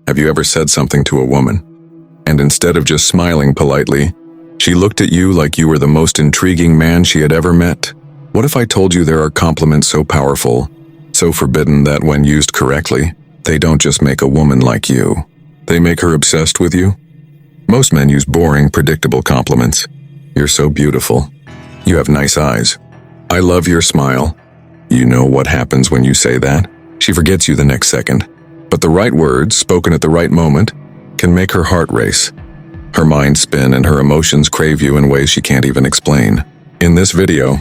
Have you ever said something to a woman, and instead of just smiling politely, she looked at you like you were the most intriguing man she had ever met? What if I told you there are compliments so powerful, so forbidden that when used correctly, they don't just make a woman like you, they make her obsessed with you? Most men use boring, predictable compliments. You're so beautiful. You have nice eyes. I love your smile. You know what happens when you say that? She forgets you the next second. But the right words, spoken at the right moment, can make her heart race, her mind spin, and her emotions crave you in ways she can't even explain. In this video,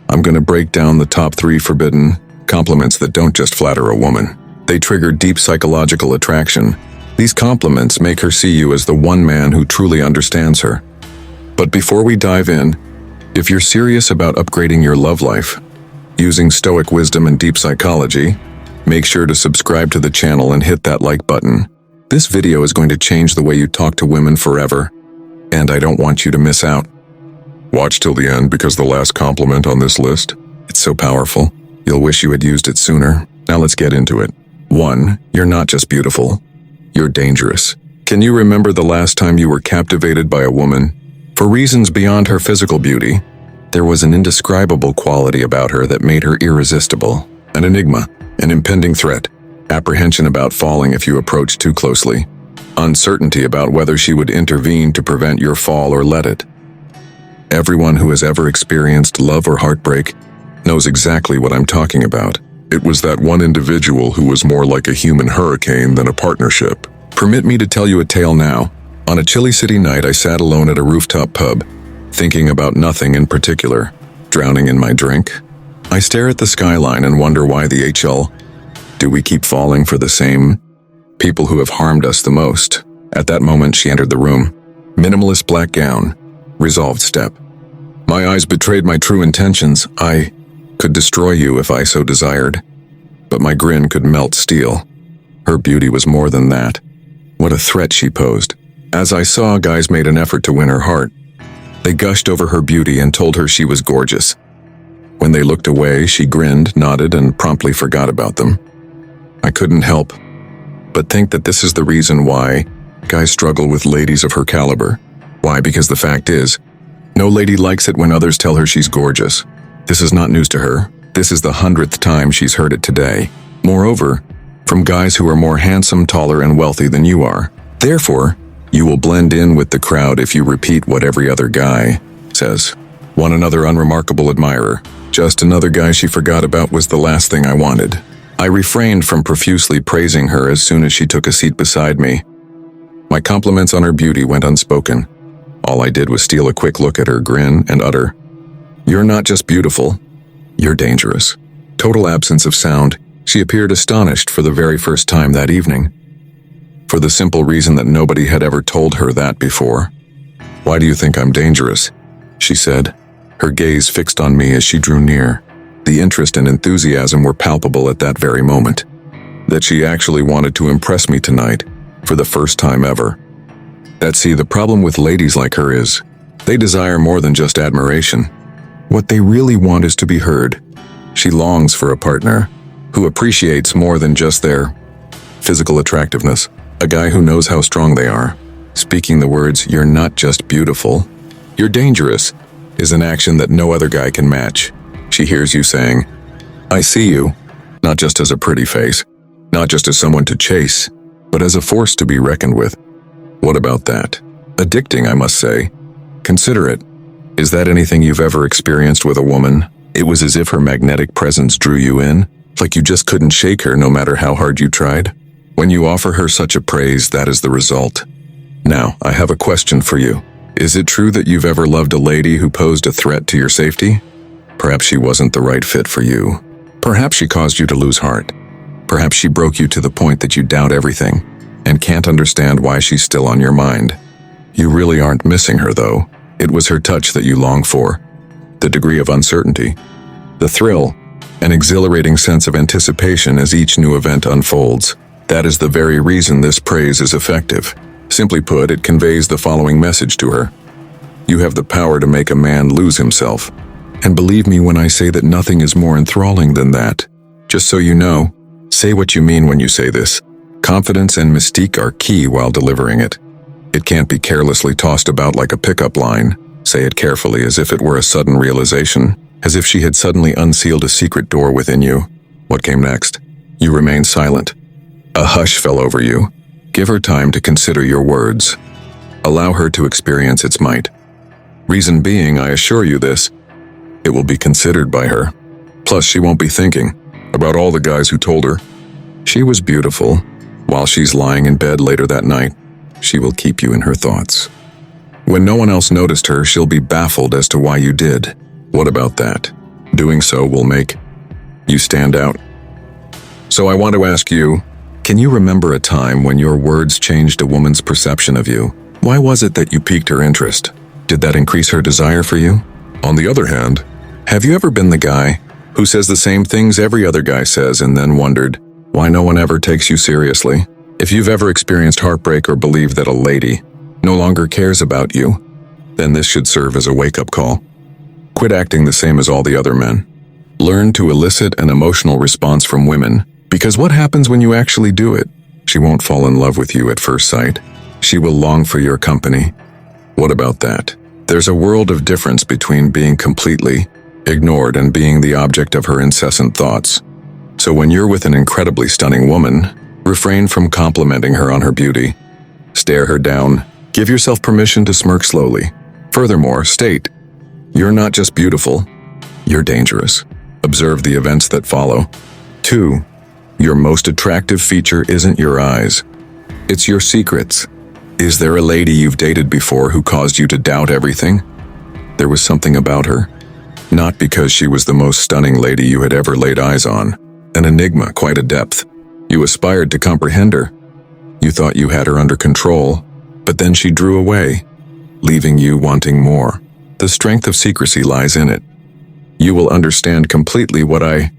I'm going to break down the top 3 forbidden compliments that don't just flatter a woman. They trigger deep psychological attraction. These compliments make her see you as the one man who truly understands her. But before we dive in, if you're serious about upgrading your love life, using Stoic wisdom and deep psychology, make sure to subscribe to the channel and hit that like button. This video is going to change the way you talk to women forever, and I don't want you to miss out. Watch till the end because the last compliment on this list, it's so powerful, you'll wish you had used it sooner. Now let's get into it. 1. You're not just beautiful, you're dangerous. Can you remember the last time you were captivated by a woman? For reasons beyond her physical beauty, there was an indescribable quality about her that made her irresistible. An enigma, an impending threat, apprehension about falling if you approached too closely, uncertainty about whether she would intervene to prevent your fall or let it. Everyone who has ever experienced love or heartbreak knows exactly what I'm talking about. It was that one individual who was more like a human hurricane than a partnership. Permit me to tell you a tale now. On a chilly city night, I sat alone at a rooftop pub, thinking about nothing in particular, drowning in my drink. I stare at the skyline and wonder why the HL do we keep falling for the same people who have harmed us the most. At that moment, she entered the room. Minimalist black gown, resolved step. My eyes betrayed my true intentions. I could destroy you if I so desired, but my grin could melt steel. Her beauty was more than that. What a threat she posed. As I saw, guys made an effort to win her heart. They gushed over her beauty and told her she was gorgeous. When they looked away, she grinned, nodded, and promptly forgot about them. I couldn't help but think that this is the reason why guys struggle with ladies of her caliber. Why? Because the fact is, no lady likes it when others tell her she's gorgeous. This is not news to her. This is the 100th time she's heard it today. Moreover, from guys who are more handsome, taller, and wealthy than you are. Therefore, you will blend in with the crowd if you repeat what every other guy says. One another unremarkable admirer. Just another guy she forgot about was the last thing I wanted. I refrained from profusely praising her as soon as she took a seat beside me. My compliments on her beauty went unspoken. All I did was steal a quick look at her, grin, and utter, "You're not just beautiful, you're dangerous." Total absence of sound, she appeared astonished for the very first time that evening. For the simple reason that nobody had ever told her that before. "Why do you think I'm dangerous?" she said, her gaze fixed on me as she drew near. The interest and enthusiasm were palpable at that very moment. That she actually wanted to impress me tonight, for the first time ever. See, the problem with ladies like her is, they desire more than just admiration. What they really want is to be heard. She longs for a partner who appreciates more than just their physical attractiveness. A guy who knows how strong they are. Speaking the words, "You're not just beautiful, you're dangerous," is an action that no other guy can match. She hears you saying, "I see you," not just as a pretty face, not just as someone to chase, but as a force to be reckoned with. What about that? Addicting, I must say. Consider it. Is that anything you've ever experienced with a woman? It was as if her magnetic presence drew you in, like you just couldn't shake her no matter how hard you tried. When you offer her such a praise, that is the result. Now, I have a question for you. Is it true that you've ever loved a lady who posed a threat to your safety? Perhaps she wasn't the right fit for you. Perhaps she caused you to lose heart. Perhaps she broke you to the point that you doubt everything and can't understand why she's still on your mind. You really aren't missing her, though. It was her touch that you long for. The degree of uncertainty. The thrill. An exhilarating sense of anticipation as each new event unfolds. That is the very reason this praise is effective. Simply put, it conveys the following message to her. You have the power to make a man lose himself. And believe me when I say that nothing is more enthralling than that. Just so you know, say what you mean when you say this. Confidence and mystique are key while delivering it. It can't be carelessly tossed about like a pickup line. Say it carefully, as if it were a sudden realization, as if she had suddenly unsealed a secret door within you. What came next? You remained silent. A hush fell over you. Give her time to consider your words. Allow her to experience its might. Reason being, I assure you this, it will be considered by her. Plus, she won't be thinking about all the guys who told her she was beautiful. While she's lying in bed later that night, she will keep you in her thoughts. When no one else noticed her, she'll be baffled as to why you did. What about that? Doing so will make you stand out. So I want to ask you, can you remember a time when your words changed a woman's perception of you? Why was it that you piqued her interest? Did that increase her desire for you? On the other hand, have you ever been the guy who says the same things every other guy says and then wondered why no one ever takes you seriously? If you've ever experienced heartbreak or believed that a lady no longer cares about you, then this should serve as a wake-up call. Quit acting the same as all the other men. Learn to elicit an emotional response from women, because what happens when you actually do it? She won't fall in love with you at first sight. She will long for your company. What about that? There's a world of difference between being completely ignored and being the object of her incessant thoughts. So when you're with an incredibly stunning woman, refrain from complimenting her on her beauty. Stare her down. Give yourself permission to smirk slowly. Furthermore, state, you're not just beautiful, you're dangerous. Observe the events that follow. 2. Your most attractive feature isn't your eyes. It's your secrets. Is there a lady you've dated before who caused you to doubt everything? There was something about her. Not because she was the most stunning lady you had ever laid eyes on. An enigma, quite a depth. You aspired to comprehend her. You thought you had her under control, but then she drew away, leaving you wanting more. The strength of secrecy lies in it. You will understand completely what I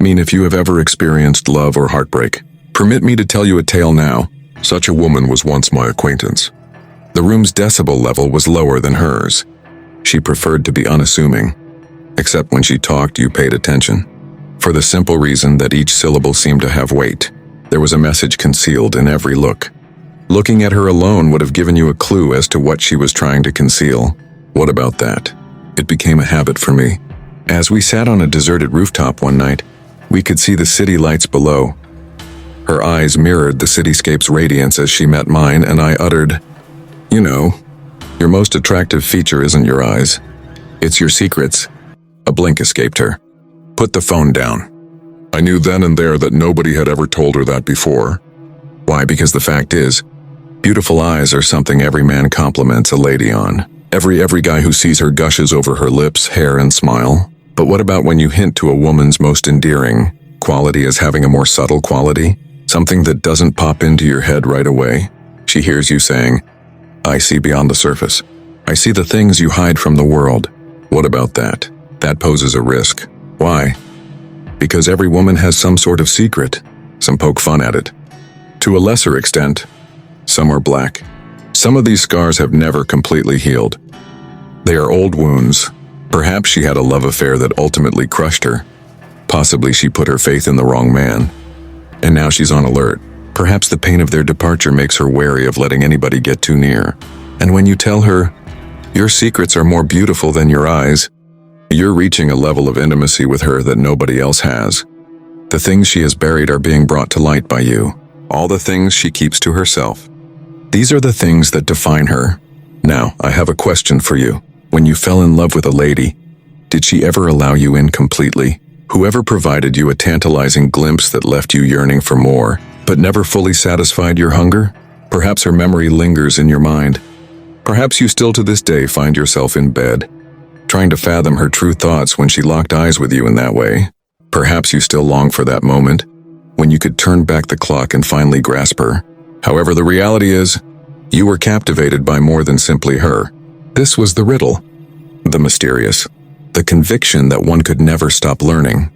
mean if you have ever experienced love or heartbreak. Permit me to tell you a tale now. Such a woman was once my acquaintance. The room's decibel level was lower than hers. She preferred to be unassuming. Except when she talked, you paid attention. For the simple reason that each syllable seemed to have weight. There was a message concealed in every look. Looking at her alone would have given you a clue as to what she was trying to conceal. What about that? It became a habit for me. As we sat on a deserted rooftop one night, we could see the city lights below. Her eyes mirrored the cityscape's radiance as she met mine, and I uttered, "You know, your most attractive feature isn't your eyes. It's your secrets." A blink escaped her. "Put the phone down." I knew then and there that nobody had ever told her that before. Why? Because the fact is, beautiful eyes are something every man compliments a lady on. Every guy who sees her gushes over her lips, hair, and smile. But what about when you hint to a woman's most endearing quality as having a more subtle quality? Something that doesn't pop into your head right away. She hears you saying, "I see beyond the surface. I see the things you hide from the world." What about that? That poses a risk. Why? Because every woman has some sort of secret. Some poke fun at it. To a lesser extent, some are black. Some of these scars have never completely healed. They are old wounds. Perhaps she had a love affair that ultimately crushed her. Possibly she put her faith in the wrong man. And now she's on alert. Perhaps the pain of their departure makes her wary of letting anybody get too near. And when you tell her, your secrets are more beautiful than your eyes, you're reaching a level of intimacy with her that nobody else has. The things she has buried are being brought to light by you. All the things she keeps to herself. These are the things that define her. Now, I have a question for you. When you fell in love with a lady, did she ever allow you in completely? Whoever provided you a tantalizing glimpse that left you yearning for more, but never fully satisfied your hunger? Perhaps her memory lingers in your mind. Perhaps you still to this day find yourself in bed, trying to fathom her true thoughts when she locked eyes with you in that way. Perhaps you still long for that moment, when you could turn back the clock and finally grasp her. However, the reality is, you were captivated by more than simply her. This was the riddle, the mysterious, the conviction that one could never stop learning.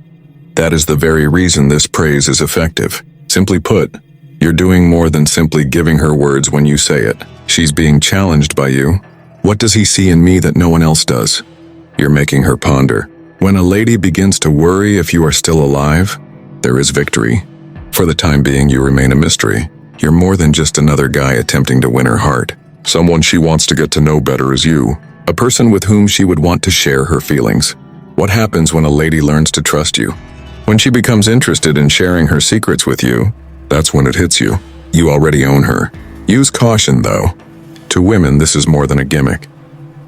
That is the very reason this praise is effective. Simply put, you're doing more than simply giving her words when you say it. She's being challenged by you. What does he see in me that no one else does? You're making her ponder. When a lady begins to worry if you are still alive, there is victory. For the time being, you remain a mystery. You're more than just another guy attempting to win her heart. Someone she wants to get to know better as you. A person with whom she would want to share her feelings. What happens when a lady learns to trust you? When she becomes interested in sharing her secrets with you, that's when it hits you. You already own her. Use caution, though. To women, this is more than a gimmick.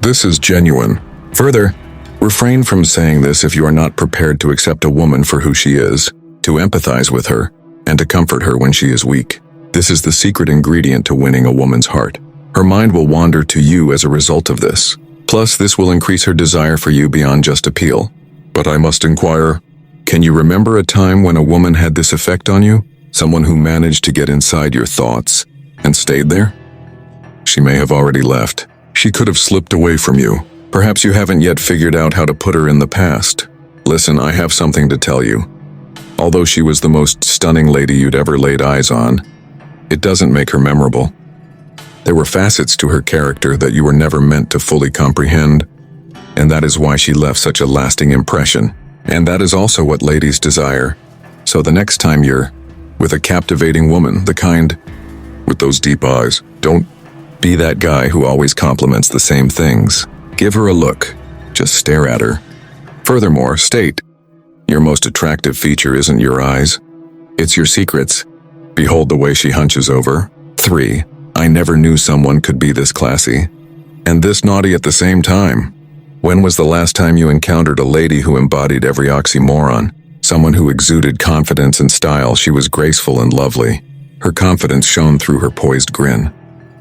This is genuine. Further, refrain from saying this if you are not prepared to accept a woman for who she is, to empathize with her, and to comfort her when she is weak. This is the secret ingredient to winning a woman's heart. Her mind will wander to you as a result of this. Plus, this will increase her desire for you beyond just appeal. But I must inquire, can you remember a time when a woman had this effect on you? Someone who managed to get inside your thoughts and stayed there? She may have already left. She could have slipped away from you. Perhaps you haven't yet figured out how to put her in the past. Listen, I have something to tell you. Although she was the most stunning lady you'd ever laid eyes on, it doesn't make her memorable. There were facets to her character that you were never meant to fully comprehend, and that is why she left such a lasting impression. And that is also what ladies desire. So the next time you're with a captivating woman, the kind with those deep eyes, don't be that guy who always compliments the same things. Give her a look. Just stare at her. Furthermore, state, your most attractive feature isn't your eyes. It's your secrets. Behold the way she hunches over. 3. I never knew someone could be this classy. And this naughty at the same time. When was the last time you encountered a lady who embodied every oxymoron? Someone who exuded confidence and style. She was graceful and lovely. Her confidence shone through her poised grin,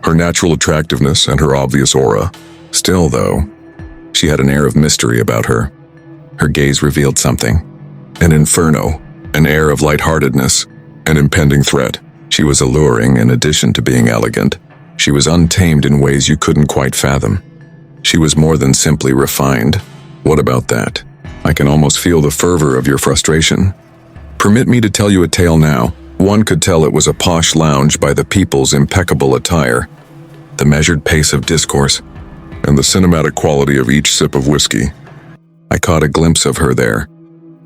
her natural attractiveness, and her obvious aura. Still, though, she had an air of mystery about her. Her gaze revealed something. An inferno, an air of lightheartedness, an impending threat. She was alluring in addition to being elegant. She was untamed in ways you couldn't quite fathom. She was more than simply refined. What about that? I can almost feel the fervor of your frustration. Permit me to tell you a tale now. One could tell it was a posh lounge by the people's impeccable attire, the measured pace of discourse, and the cinematic quality of each sip of whiskey. I caught a glimpse of her there.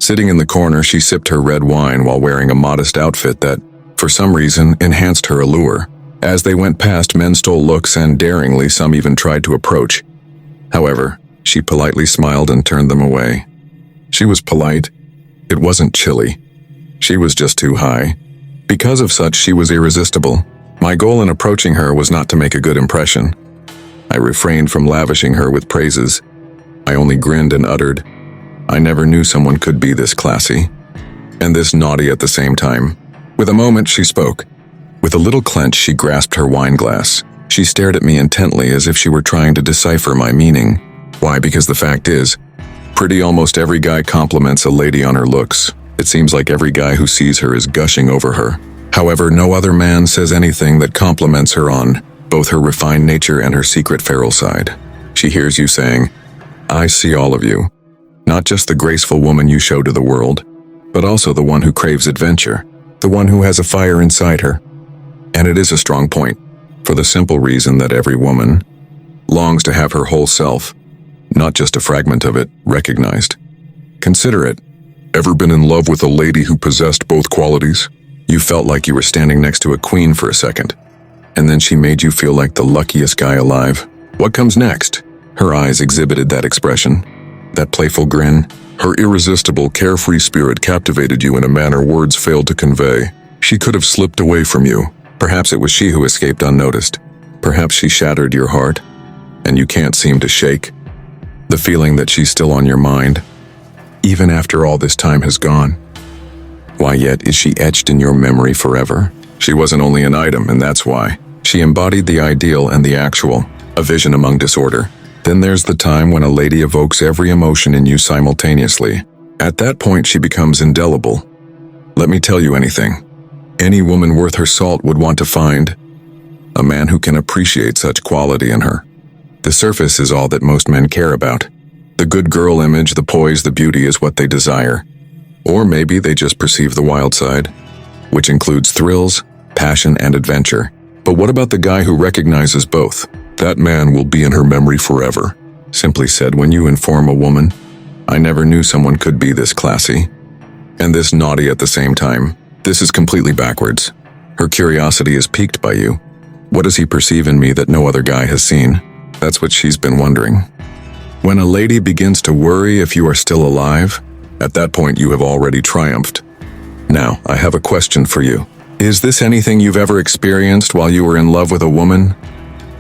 Sitting in the corner, she sipped her red wine while wearing a modest outfit that, for some reason, enhanced her allure. As they went past, men stole looks, and daringly, some even tried to approach. However, she politely smiled and turned them away. She was polite. It wasn't chilly. She was just too high. Because of such, she was irresistible. My goal in approaching her was not to make a good impression. I refrained from lavishing her with praises. I only grinned and uttered, I never knew someone could be this classy, and this naughty at the same time. With a moment, she spoke. With a little clench, she grasped her wine glass. She stared at me intently as if she were trying to decipher my meaning. Why? Because the fact is, pretty almost every guy compliments a lady on her looks. It seems like every guy who sees her is gushing over her. However, no other man says anything that compliments her on both her refined nature and her secret feral side. She hears you saying, I see all of you. Not just the graceful woman you show to the world, but also the one who craves adventure, the one who has a fire inside her. And it is a strong point, for the simple reason that every woman longs to have her whole self, not just a fragment of it, recognized. Consider it. Ever been in love with a lady who possessed both qualities? You felt like you were standing next to a queen for a second, and then she made you feel like the luckiest guy alive. What comes next? Her eyes exhibited that expression, that playful grin. Her irresistible, carefree spirit captivated you in a manner words failed to convey. She could have slipped away from you. Perhaps it was she who escaped unnoticed. Perhaps she shattered your heart, and you can't seem to shake the feeling that she's still on your mind, even after all this time has gone. Why yet is she etched in your memory forever? She wasn't only an item, and that's why. She embodied the ideal and the actual, a vision among disorder. Then there's the time when a lady evokes every emotion in you simultaneously. At that point, she becomes indelible. Let me tell you anything. Any woman worth her salt would want to find a man who can appreciate such quality in her. The surface is all that most men care about. The good girl image, the poise, the beauty is what they desire. Or maybe they just perceive the wild side, which includes thrills, passion, and adventure. But what about the guy who recognizes both? That man will be in her memory forever. Simply said, when you inform a woman, I never knew someone could be this classy, and this naughty at the same time, this is completely backwards. Her curiosity is piqued by you. What does he perceive in me that no other guy has seen? That's what she's been wondering. When a lady begins to worry if you are still alive, at that point you have already triumphed. Now, I have a question for you. Is this anything you've ever experienced while you were in love with a woman?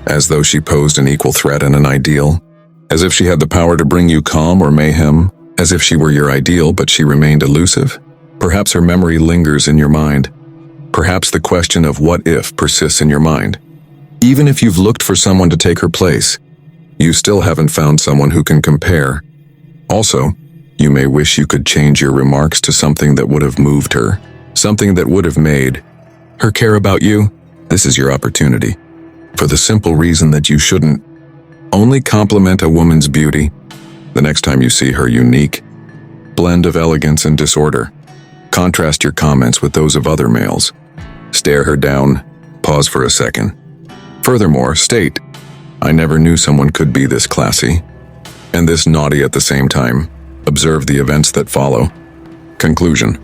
As though she posed an equal threat and an ideal? As if she had the power to bring you calm or mayhem? As if she were your ideal but she remained elusive? Perhaps her memory lingers in your mind. Perhaps the question of what if persists in your mind. Even if you've looked for someone to take her place, you still haven't found someone who can compare. Also, you may wish you could change your remarks to something that would have moved her, something that would have made her care about you. This is your opportunity. For the simple reason that you shouldn't only compliment a woman's beauty the next time you see her unique blend of elegance and disorder. Contrast your comments with those of other males. Stare her down, pause for a second. Furthermore, state, I never knew someone could be this classy and this naughty at the same time. Observe the events that follow. Conclusion.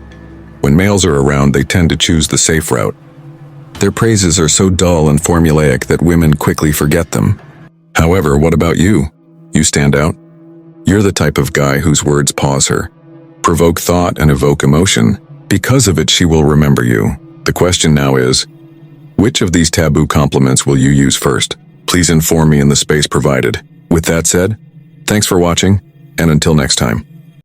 When males are around, they tend to choose the safe route. Their praises are so dull and formulaic that women quickly forget them. However, what about you? You stand out. You're the type of guy whose words pause her, provoke thought and evoke emotion. Because of it, she will remember you. The question now is, which of these taboo compliments will you use first? Please inform me in the space provided. With that said, thanks for watching, and until next time.